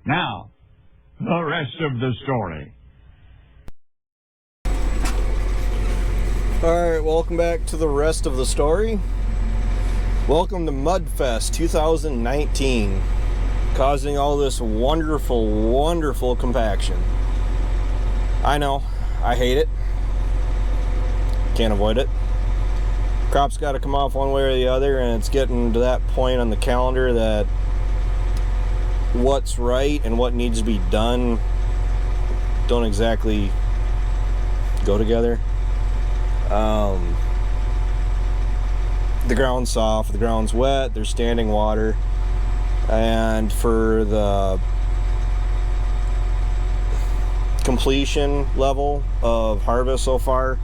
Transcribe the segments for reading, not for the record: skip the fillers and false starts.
Now, the rest of the story. Alright, welcome back to the rest of the story. Welcome to Mudfest 2019, causing all this wonderful, wonderful compaction. I know, I hate it. Can't avoid it. Crop's got to come off one way or the other, and it's getting to that point on the calendar that what's right and what needs to be done don't exactly go together. The ground's soft, the ground's wet, there's standing water, and for the completion level of harvest so far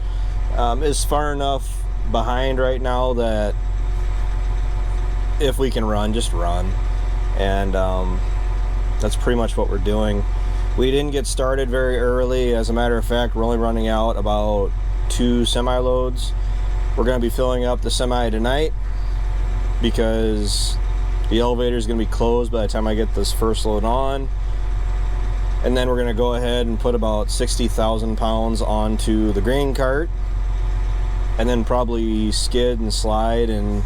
is far enough behind right now that if we can run, just run. And that's pretty much what we're doing. We didn't get started very early. As a matter of fact, we're only running out about 2 semi-loads. We're going to be filling up the semi tonight because the elevator is going to be closed by the time I get this first load on. And then we're going to go ahead and put about 60,000 pounds onto the grain cart, and then probably skid and slide and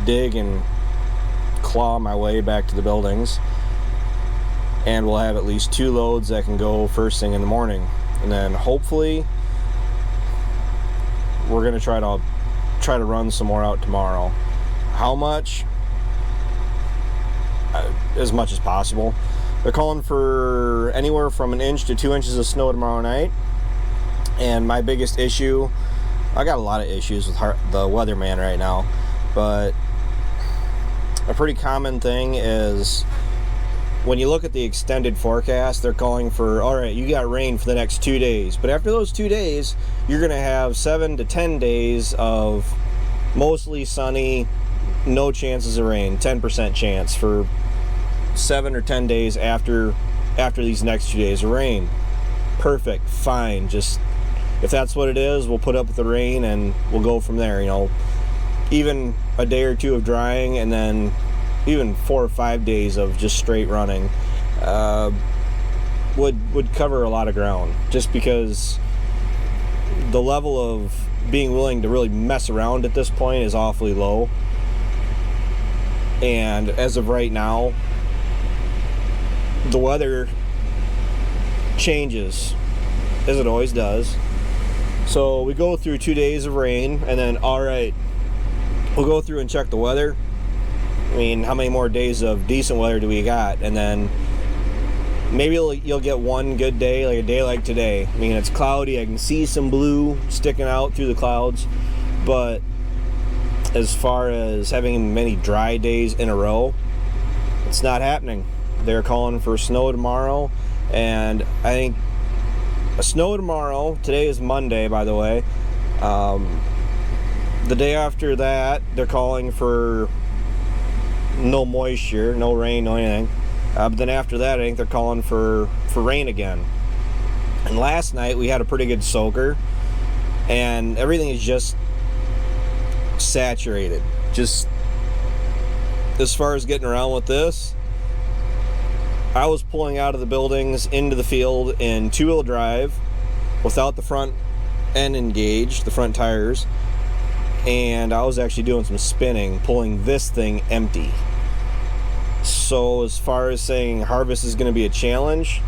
dig and claw my way back to the buildings. And we'll have at least 2 loads that can go first thing in the morning. And then hopefully we're going to try to run some more out tomorrow. How much? As much as possible. They're calling for anywhere from 1 inch to 2 inches of snow tomorrow night. And my biggest issue, I got a lot of issues with the weatherman right now, but a pretty common thing is when you look at the extended forecast, they're calling for, all right, you got rain for the next 2 days. But after those 2 days, you're going to have 7 to 10 days of mostly sunny, no chances of rain, 10% chance for 7 or 10 days after these next 2 days of rain. Perfect, fine. Just if that's what it is, we'll put up with the rain and we'll go from there. You know, even a day or two of drying, and then even 4 or 5 days of just straight running would cover a lot of ground, just because the level of being willing to really mess around at this point is awfully low. And as of right now, the weather changes as it always does. So we go through 2 days of rain, and then all right, we'll go through and check the weather. I mean, how many more days of decent weather do we got? And then maybe you'll get one good day, like a day like today. I mean, it's cloudy. I can see some blue sticking out through the clouds. But as far as having many dry days in a row, it's not happening. They're calling for snow tomorrow. And I think a snow tomorrow. Today is Monday, by the way. The day after that, they're calling for no moisture, no rain, no anything. But then after that, I think they're calling for rain again. And last night we had a pretty good soaker, and everything is just saturated. Just as far as getting around with this, I was pulling out of the buildings into the field in 2-wheel drive without the front end engaged, the front tires. And I was actually doing some spinning, pulling this thing empty. So as far as saying harvest is going to be a challenge,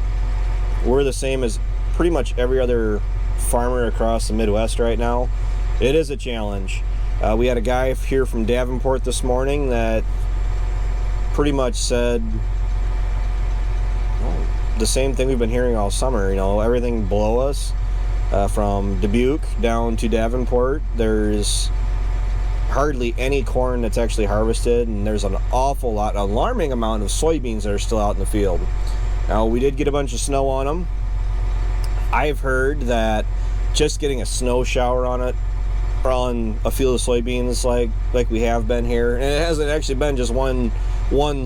we're the same as pretty much every other farmer across the Midwest right now. It is a challenge. We had a guy here from Davenport this morning that pretty much said the same thing we've been hearing all summer. You know, everything below us, from Dubuque down to Davenport, there's hardly any corn that's actually harvested, and there's an awful lot, alarming amount of soybeans that are still out in the field. Now, we did get a bunch of snow on them. I've heard that just getting a snow shower on it, or on a field of soybeans like we have been here, and it hasn't actually been just one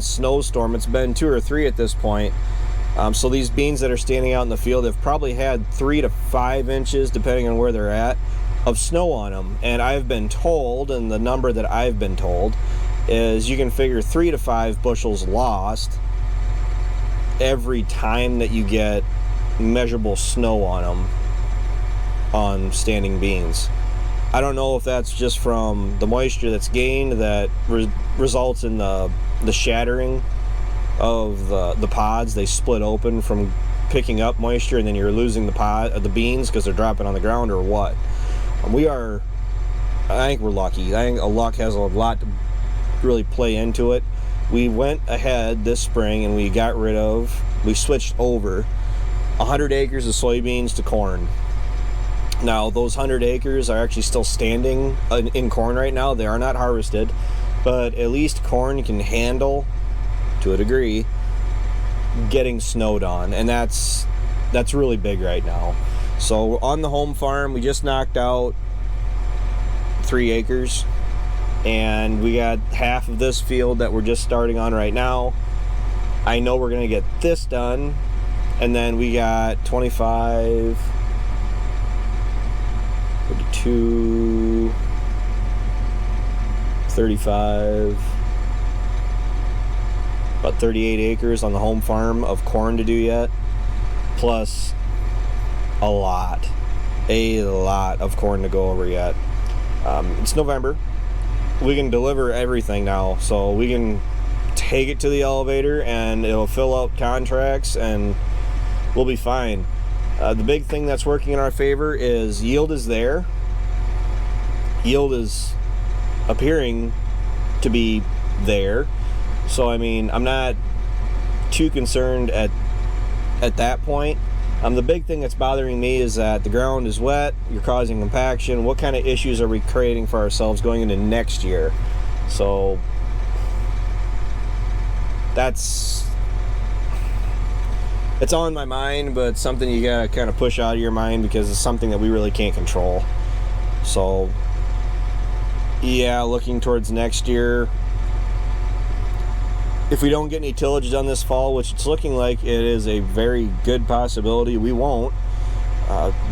snowstorm, it's been 2 or 3 at this point. So these beans that are standing out in the field have probably had 3 to 5 inches, depending on where they're at, of snow on them. And I've been told, and the number that I've been told is you can figure 3 to 5 bushels lost every time that you get measurable snow on them, on standing beans. I don't know if that's just from the moisture that's gained that results in the shattering of the pods. They split open from picking up moisture, and then you're losing the beans because they're dropping on the ground, or what. I think we're lucky. I think luck has a lot to really play into it. We went ahead this spring and we switched over 100 acres of soybeans to corn. Now, those 100 acres are actually still standing in corn right now. They are not harvested, but at least corn can handle, to a degree, getting snowed on, and that's really big right now. So on the home farm, we just knocked out 3 acres, and we got half of this field that we're just starting on right now. I know we're going to get this done, and then we got 25, 32, 35, about 38 acres on the home farm of corn to do yet, plus a lot of corn to go over yet. It's November. We can deliver everything now, so we can take it to the elevator and it'll fill out contracts and we'll be fine. The big thing that's working in our favor is yield is there. Yield is appearing to be there. So, I mean, I'm not too concerned at that point. The big thing that's bothering me is that the ground is wet, you're causing compaction. What kind of issues are we creating for ourselves going into next year? So, it's on my mind, but it's something you gotta kind of push out of your mind because it's something that we really can't control. So, yeah, looking towards next year, if we don't get any tillage done this fall, which it's looking like it is a very good possibility, we won't.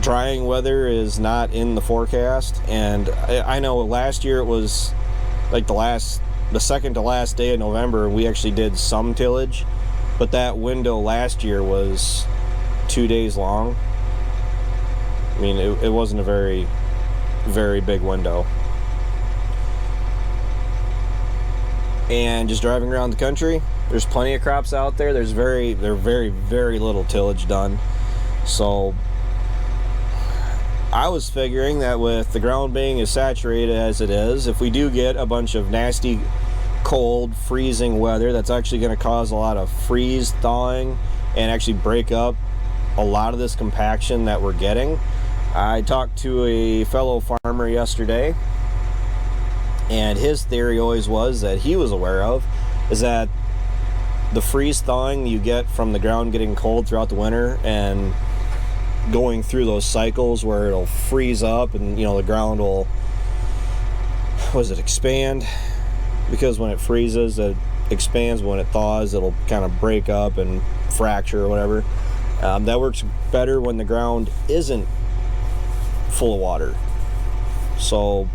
Drying weather is not in the forecast, and I know last year it was like the second to last day of November, we actually did some tillage, but that window last year was 2 days long. I mean, it wasn't a very, very big window. And just driving around the country, there's plenty of crops out there. There's very, very little tillage done. So I was figuring that with the ground being as saturated as it is, if we do get a bunch of nasty, cold, freezing weather, that's actually going to cause a lot of freeze thawing and actually break up a lot of this compaction that we're getting. I talked to a fellow farmer yesterday, and his theory always was that he was aware of is that the freeze thawing you get from the ground getting cold throughout the winter and going through those cycles where it'll freeze up and the ground will expand, because when it freezes it expands, when it thaws it'll kind of break up and fracture or whatever. That works better when the ground isn't full of water. So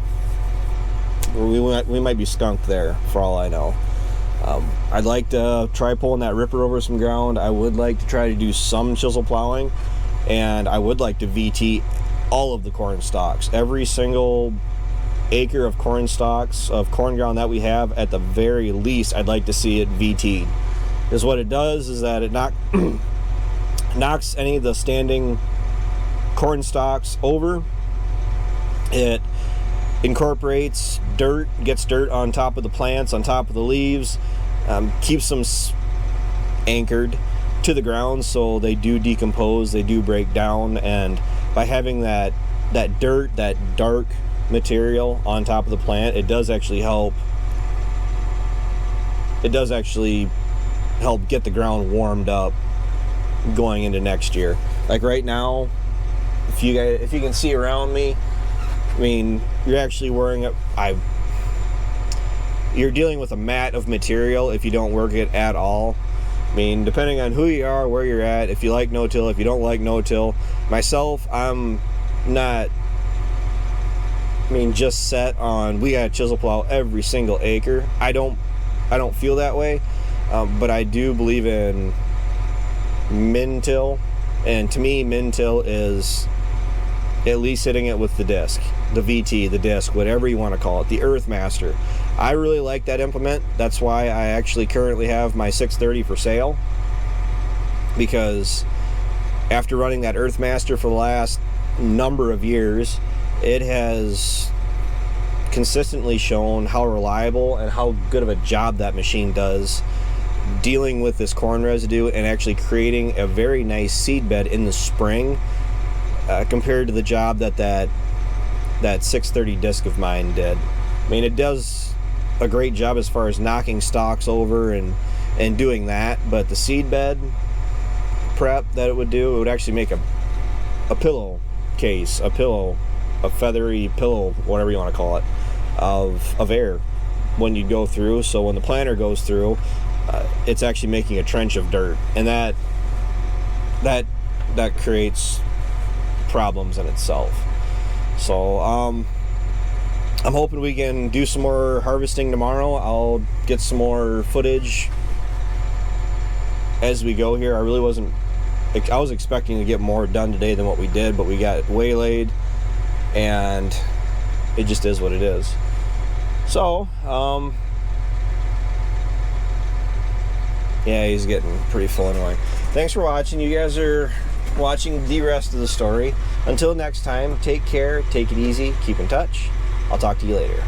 we might be skunked there for all I know. I'd like to try pulling that ripper over some ground. I would like to try to do some chisel plowing, and I would like to VT all of the corn stalks. Every single acre of corn stalks, of corn ground that we have, at the very least, I'd like to see it VT'd. Because what it does is that it knocks any of the standing corn stalks over. It incorporates dirt, gets dirt on top of the plants, on top of the leaves, keeps them anchored to the ground so they do decompose, they do break down, and by having that dirt, that dark material on top of the plant, it does actually help get the ground warmed up going into next year. Like right now, if you can see around me, I mean, you're actually you're dealing with a mat of material if you don't work it at all. I mean, depending on who you are, where you're at, if you like no-till, if you don't like no-till. Myself, I'm not, just set on, we gotta chisel plow every single acre. I don't feel that way, but I do believe in min-till, and to me min-till is at least hitting it with the disc, the VT, the disc, whatever you want to call it, the Earthmaster. I really like that implement. That's why I actually currently have my 630 for sale, because after running that Earthmaster for the last number of years, it has consistently shown how reliable and how good of a job that machine does dealing with this corn residue and actually creating a very nice seed bed in the spring, compared to the job that 630 disc of mine did. I mean, it does a great job as far as knocking stalks over and doing that, but the seed bed prep that it would actually make a pillow case, a feathery pillow, whatever you want to call it, of air when you go through. So when the planter goes through, it's actually making a trench of dirt, and that creates problems in itself. So I'm hoping we can do some more harvesting tomorrow. I'll get some more footage as we go here. I was expecting to get more done today than what we did, but we got waylaid, and it just is what it is. So yeah, he's getting pretty full anyway. Thanks for watching. You guys are watching the rest of the story. Until next time, take care, take it easy, keep in touch. I'll talk to you later.